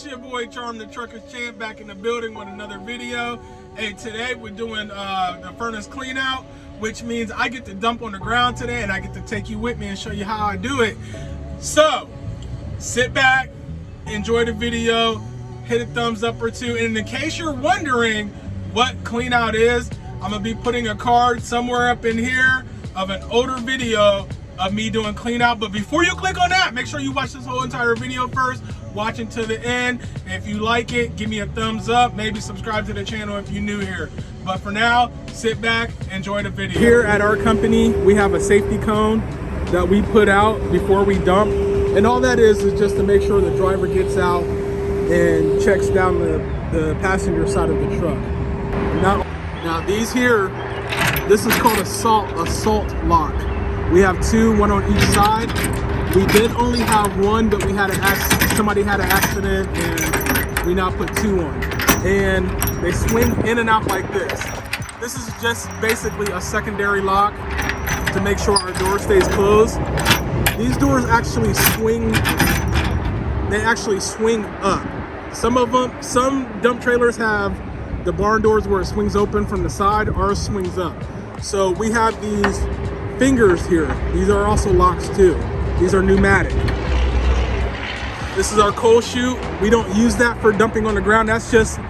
It's your boy Charm the Truckers Champ back in the building with another video. Hey, today we're doing the furnace clean out, which means I get to dump on the ground today and I get to take you with me and show you how I do it. So sit back, enjoy the video, hit a thumbs up or two. And in case you're wondering what clean out is, I'm gonna be putting a card somewhere up in here of an older video of me doing clean out. But before you click on that, make sure you watch this whole entire video first. Watch until the end. If you like it, give me a thumbs up. Maybe subscribe to the channel if you're new here. But for now, sit back, enjoy the video. Here at our company, we have a safety cone that we put out before we dump. And all that is just to make sure the driver gets out and checks down the passenger side of the truck. Now these here, this is called a salt lock. We have two, one on each side. We did only have one, but somebody had an accident and we now put two on. And they swing in and out like this. This is just basically a secondary lock to make sure our door stays closed. These doors actually swing, they actually swing up. Some dump trailers have the barn doors where it swings open from the side, ours swings up. So we have these fingers here. These are also locks too. These are pneumatic. This is our coal chute. We don't use that for dumping on the ground. That's just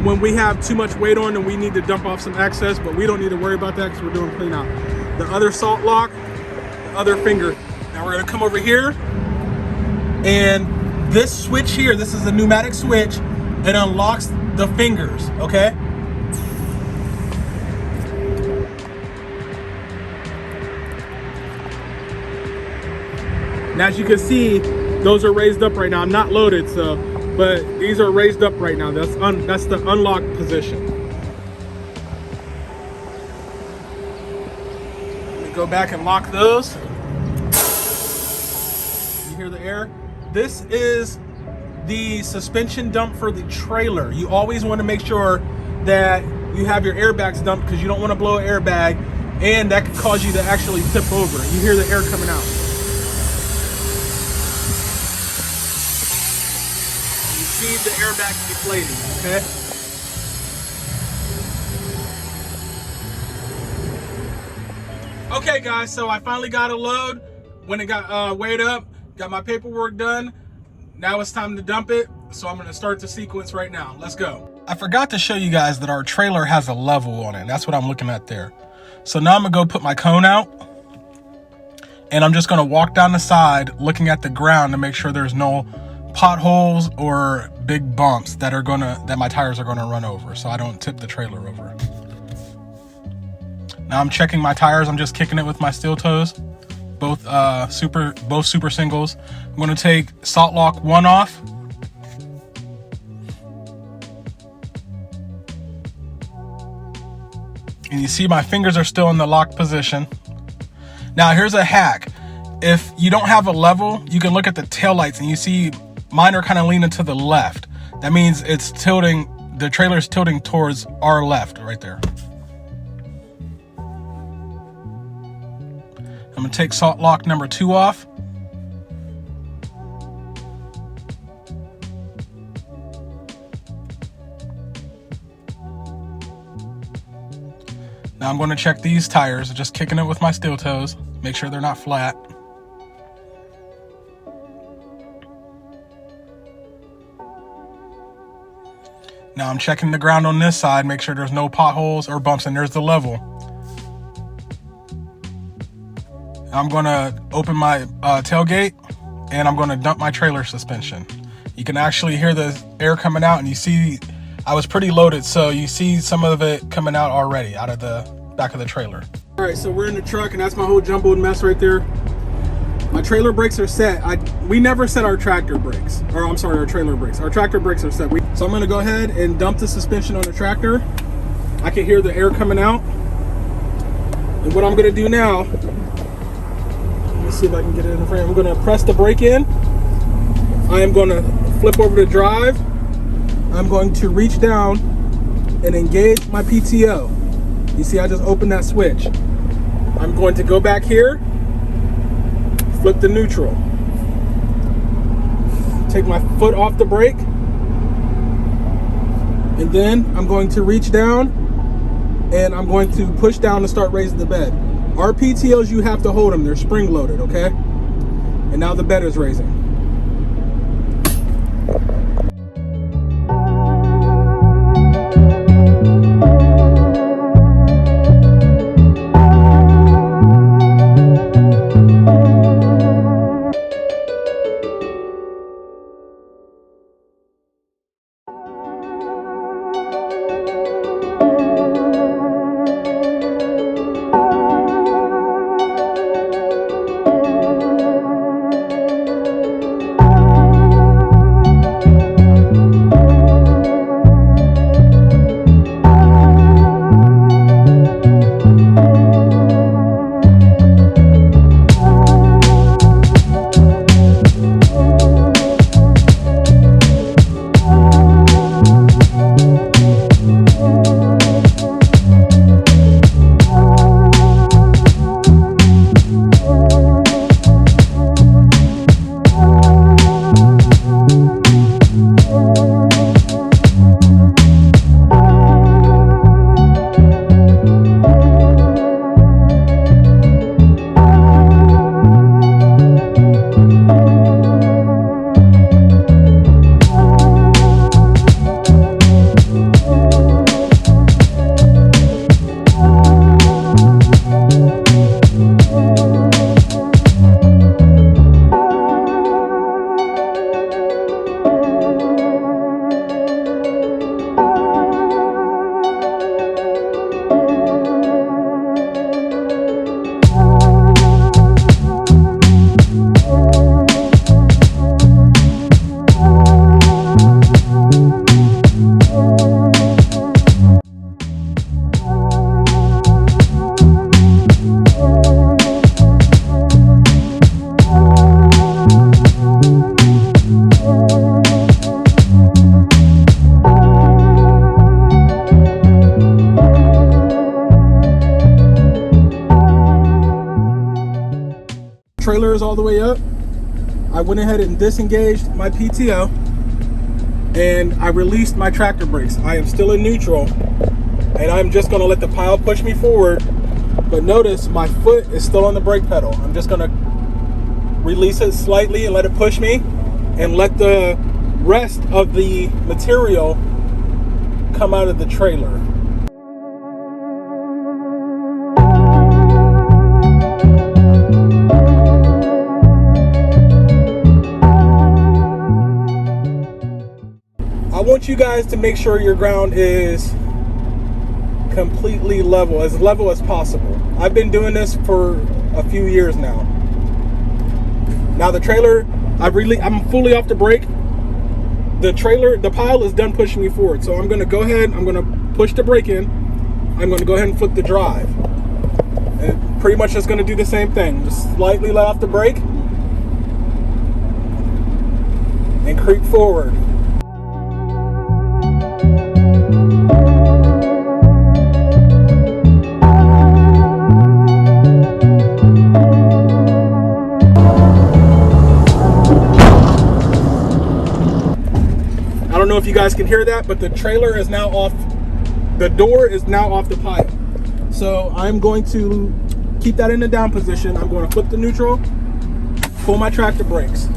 when we have too much weight on and we need to dump off some excess, but we don't need to worry about that because we're doing clean out. The other salt lock, the other finger. Now we're gonna come over here, and this switch here, this is a pneumatic switch, it unlocks the fingers, okay? Now, as you can see, those are raised up right now. I'm not loaded, but these are raised up right now. That's the unlock position. Let me go back and lock those. You hear the air? This is the suspension dump for the trailer. You always want to make sure that you have your airbags dumped because you don't want to blow an airbag, and that could cause you to actually tip over. You hear the air coming out. The airbag deflating, okay? Okay guys, so I finally got a load. When it got weighed up, got my paperwork done. Now it's time to dump it. So I'm gonna start the sequence right now. Let's go. I forgot to show you guys that our trailer has a level on it. That's what I'm looking at there. So now I'm gonna go put my cone out, and I'm just gonna walk down the side looking at the ground to make sure there's no potholes or big bumps that my tires are gonna run over, so I don't tip the trailer over. Now I'm checking my tires. I'm just kicking it with my steel toes, both super singles. I'm gonna take salt lock 1 off. And you see my fingers are still in the lock position. Now here's a hack. If you don't have a level, you can look at the taillights and you see mine are kind of leaning to the left. That means it's tilting, the trailer's tilting towards our left right there. I'm gonna take salt lock number 2 off. Now I'm gonna check these tires, just kicking it with my steel toes, make sure they're not flat. Now I'm checking the ground on this side, make sure there's no potholes or bumps, and there's the level. I'm gonna open my tailgate, and I'm gonna dump my trailer suspension. You can actually hear the air coming out, and you see I was pretty loaded, so you see some of it coming out already out of the back of the trailer. All right, so we're in the truck, and that's my whole jumbled mess right there. My trailer brakes are set. We never set our tractor brakes, or I'm sorry, our trailer brakes. Our tractor brakes are set. So I'm gonna go ahead and dump the suspension on the tractor. I can hear the air coming out. And what I'm gonna do now, let me see if I can get it in the frame. I'm gonna press the brake in. I am gonna flip over to drive. I'm going to reach down and engage my PTO. You see, I just opened that switch. I'm going to go back here, flip the neutral. Take my foot off the brake, And then I'm going to reach down and I'm going to push down to start raising the bed. Our PTOs, you have to hold them. They're spring loaded, okay? And now the bed is raising. Trailer is all the way up. I went ahead and disengaged my PTO and I released my tractor brakes. I am still in neutral and I'm just gonna let the pile push me forward, but notice my foot is still on the brake pedal. I'm just gonna release it slightly and let it push me and let the rest of the material come out of the trailer. I want you guys to make sure your ground is completely level as possible. I've been doing this for a few years now. Now the trailer, I'm fully off the brake. The pile is done pushing me forward. So I'm gonna go ahead, I'm gonna push the brake in. I'm gonna go ahead and flip the drive. And pretty much just gonna do the same thing. Just slightly let off the brake and creep forward. I don't know if you guys can hear that, but the trailer is now off. The door is now off the pile. So I'm going to keep that in the down position. I'm going to flip the neutral, pull my tractor brakes.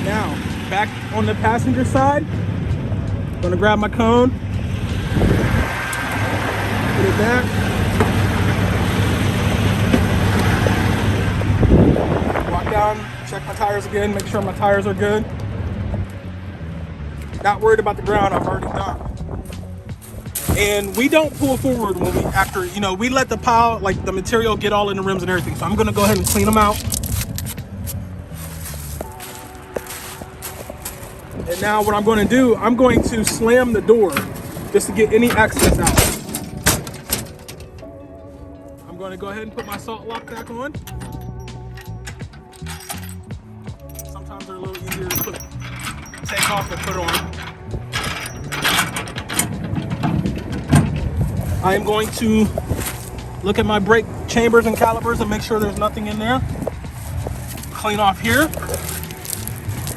Now, back on the passenger side, I'm going to grab my cone, put it back. Walk down, check my tires again, make sure my tires are good. Not worried about the ground, I've already done. And we don't pull forward when we let the pile, like the material, get all in the rims and everything. So I'm gonna go ahead and clean them out. And now what I'm gonna do, I'm going to slam the door just to get any excess out. I'm gonna go ahead and put my salt lock back on. Sometimes they're a little easier to take off and put on. I am going to look at my brake chambers and calipers and make sure there's nothing in there. Clean off here.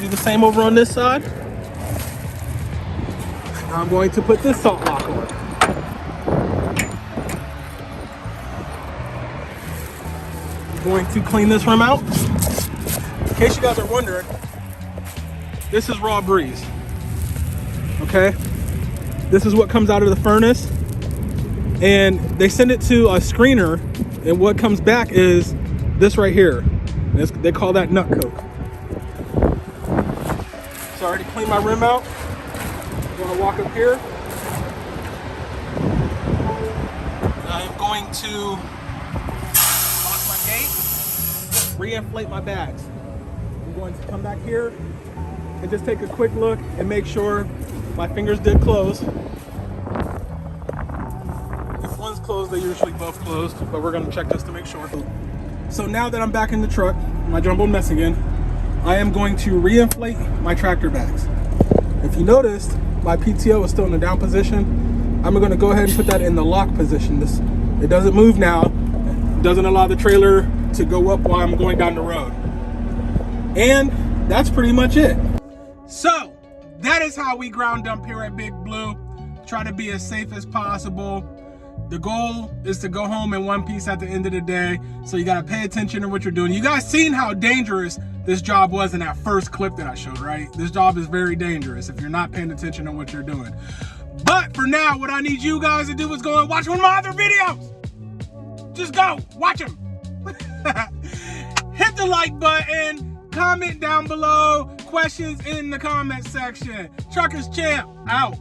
Do the same over on this side. I'm going to put this salt lock on. I'm going to clean this rim out. In case you guys are wondering, this is raw breeze. Okay? This is what comes out of the furnace. And they send it to a screener, and what comes back is this right here. They call that nut coke. So I already cleaned my rim out. I'm gonna walk up here. I'm going to lock my gate, re-inflate my bags. I'm going to come back here and just take a quick look and make sure my fingers did close. If one's closed, they usually both closed, but we're gonna check just to make sure. So now that I'm back in the truck, my jumbled mess again, I am going to re-inflate my tractor bags. If you noticed, my PTO is still in the down position. I'm gonna go ahead and put that in the lock position. It doesn't move now. It doesn't allow the trailer to go up while I'm going down the road. And that's pretty much it. So that is how we ground dump here at Big Blue. Try to be as safe as possible. The goal is to go home in one piece at the end of the day. So you gotta pay attention to what you're doing. You guys seen how dangerous this job was in that first clip that I showed, right? This job is very dangerous if you're not paying attention to what you're doing. But for now, what I need you guys to do is go and watch one of my other videos. Just go, watch them. Hit the like button, comment down below, questions in the comment section. Truckers Champ, out.